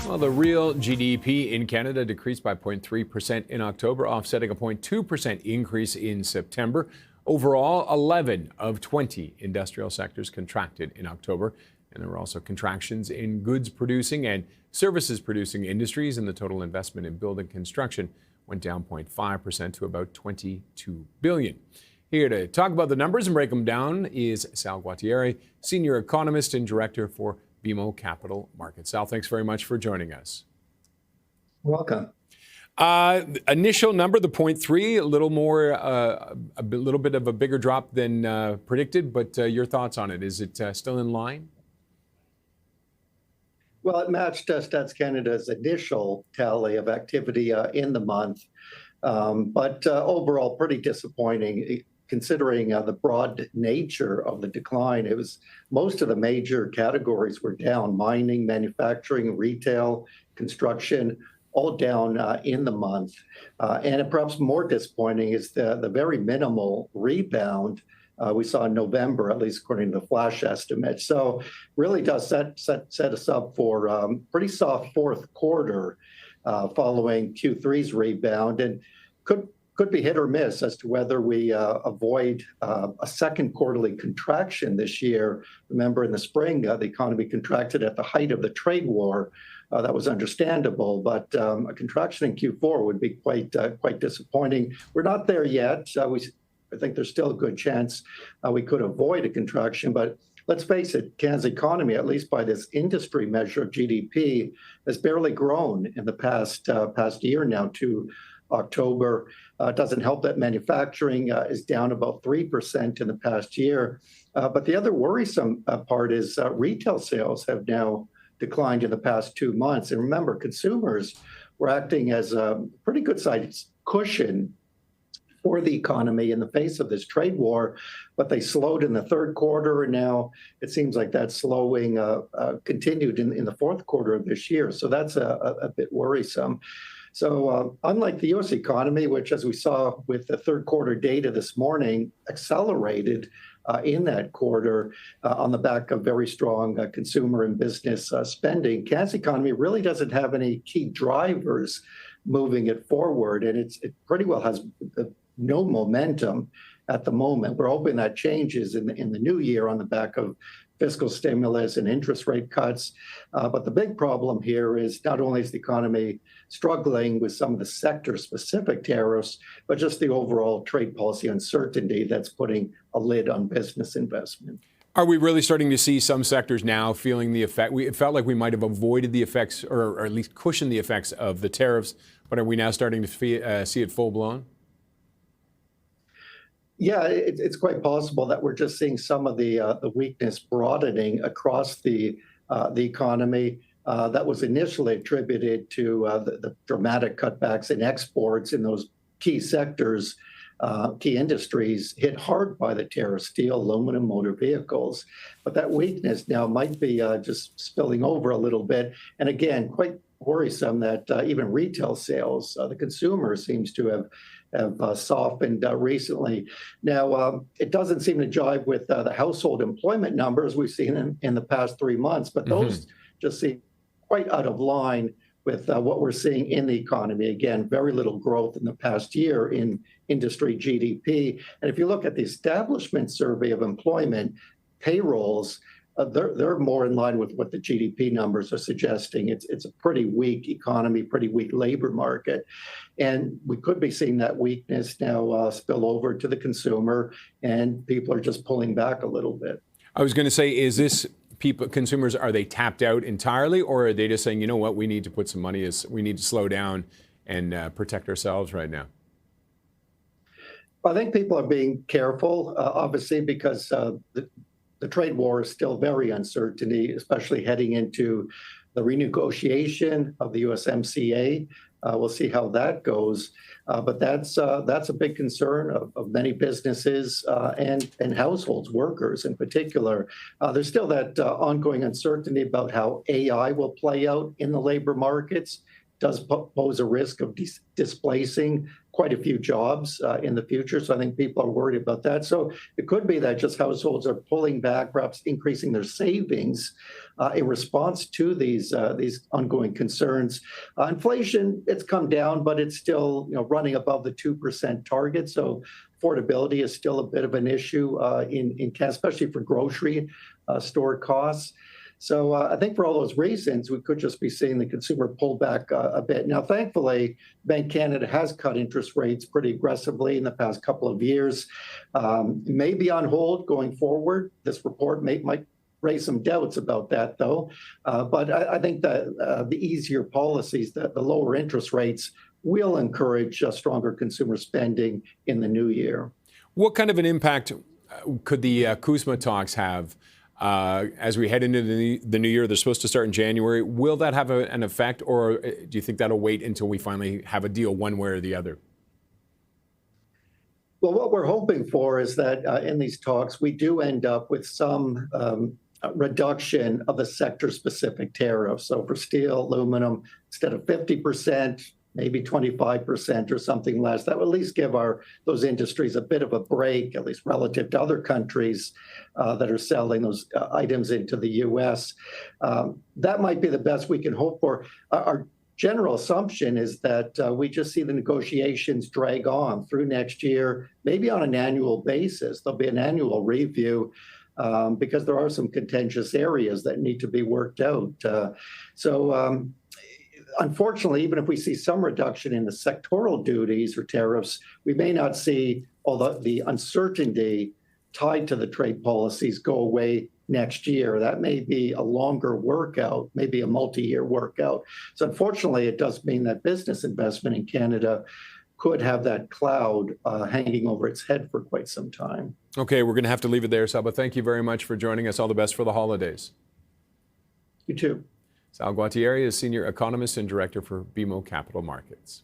Well, the real GDP in Canada decreased by 0.3% in October, offsetting a 0.2% increase in September. Overall, 11 of 20 industrial sectors contracted in October, and there were also contractions in goods producing and services producing industries, and the total investment in building construction went down 0.5% to about $22 billion. Here to talk about the numbers and break them down is Sal Guatieri, senior economist and director for BMO Capital Markets. Sal, thanks very much for joining us. Welcome. Initial number, the 0.3, a little more, a little bit of a bigger drop than predicted, but your thoughts on it? Is it still in line? Well, it matched Stats Canada's initial tally of activity in the month, but overall pretty disappointing. Considering the broad nature of the decline, it was most of the major categories were down: mining, manufacturing, retail, construction, all down in the month. And perhaps more disappointing is the very minimal rebound we saw in November, at least according to the flash estimate. So really does set us up for pretty soft fourth quarter following Q3's rebound, and could be hit or miss as to whether we avoid a second quarterly contraction this year. Remember, in the spring, the economy contracted at the height of the trade war. That was understandable, but a contraction in Q4 would be quite disappointing. We're not there yet. I think there's still a good chance we could avoid a contraction, but let's face it, Canada's economy, at least by this industry measure of GDP, has barely grown in the past year now to October. It doesn't help that manufacturing is down about 3% in the past year. But the other worrisome part is retail sales have now declined in the past 2 months. And remember, consumers were acting as a pretty good-sized cushion for the economy in the face of this trade war, but they slowed in the third quarter, and now it seems like that slowing continued in the fourth quarter of this year. So that's a bit worrisome. So unlike the U.S. economy, which, as we saw with the third quarter data this morning, accelerated in that quarter on the back of very strong consumer and business spending, Canada's economy really doesn't have any key drivers moving it forward, and it pretty well has no momentum at the moment. We're hoping that changes in the new year on the back of fiscal stimulus and interest rate cuts. But the big problem here is not only is the economy struggling with some of the sector-specific tariffs, but just the overall trade policy uncertainty that's putting a lid on business investment. Are we really starting to see some sectors now feeling the effect? It felt like we might have avoided the effects, or at least cushioned the effects of the tariffs, but are we now starting to see it full-blown? Yeah, it's quite possible that we're just seeing some of the weakness broadening across the economy that was initially attributed to the dramatic cutbacks in exports in those key sectors, key industries hit hard by the tariffs: steel, aluminum, motor vehicles. But that weakness now might be just spilling over a little bit. And again, quite worrisome that even retail sales, the consumer seems to have softened recently. Now, it doesn't seem to jive with the household employment numbers we've seen in the past 3 months, but those just seem quite out of line with what we're seeing in the economy. Again, very little growth in the past year in industry GDP. And if you look at the establishment survey of employment, payrolls, they're more in line with what the GDP numbers are suggesting. It's a pretty weak economy, pretty weak labor market. And we could be seeing that weakness now spill over to the consumer, and people are just pulling back a little bit. I was going to say, is this consumers, are they tapped out entirely, or are they just saying, you know what, we need to put some money, we need to slow down and protect ourselves right now? I think people are being careful, obviously, because the trade war is still very uncertain, especially heading into the renegotiation of the USMCA. We'll see how that goes. But that's a big concern of many businesses and households, workers in particular. There's still that ongoing uncertainty about how AI will play out in the labor markets. does pose a risk of displacing quite a few jobs in the future. So I think people are worried about that. So it could be that just households are pulling back, perhaps increasing their savings in response to these ongoing concerns. Inflation, it's come down, but it's still running above the 2% target. So affordability is still a bit of an issue in especially for grocery store costs. So I think for all those reasons, we could just be seeing the consumer pull back a bit. Now, thankfully, Bank Canada has cut interest rates pretty aggressively in the past couple of years. May be on hold going forward. This report might raise some doubts about that, though. But I think that the easier policies, the lower interest rates, will encourage stronger consumer spending in the new year. What kind of an impact could the CUSMA talks have as we head into the new year? They're supposed to start in January. Will that have an effect, or do you think that'll wait until we finally have a deal one way or the other? Well, what we're hoping for is that in these talks, we do end up with some reduction of the sector-specific tariffs. So for steel, aluminum, instead of 50%, maybe 25% or something less. That would at least give those industries a bit of a break, at least relative to other countries that are selling those items into the U.S. That might be the best we can hope for. Our general assumption is that we just see the negotiations drag on through next year, maybe on an annual basis. There'll be an annual review because there are some contentious areas that need to be worked out. Unfortunately, even if we see some reduction in the sectoral duties or tariffs, we may not see all the uncertainty tied to the trade policies go away next year. That may be a longer workout, maybe a multi-year workout. So unfortunately, it does mean that business investment in Canada could have that cloud hanging over its head for quite some time. Okay, we're going to have to leave it there, Sal, but thank you very much for joining us. All the best for the holidays. You too. Sal Guatieri is Senior Economist and Director for BMO Capital Markets.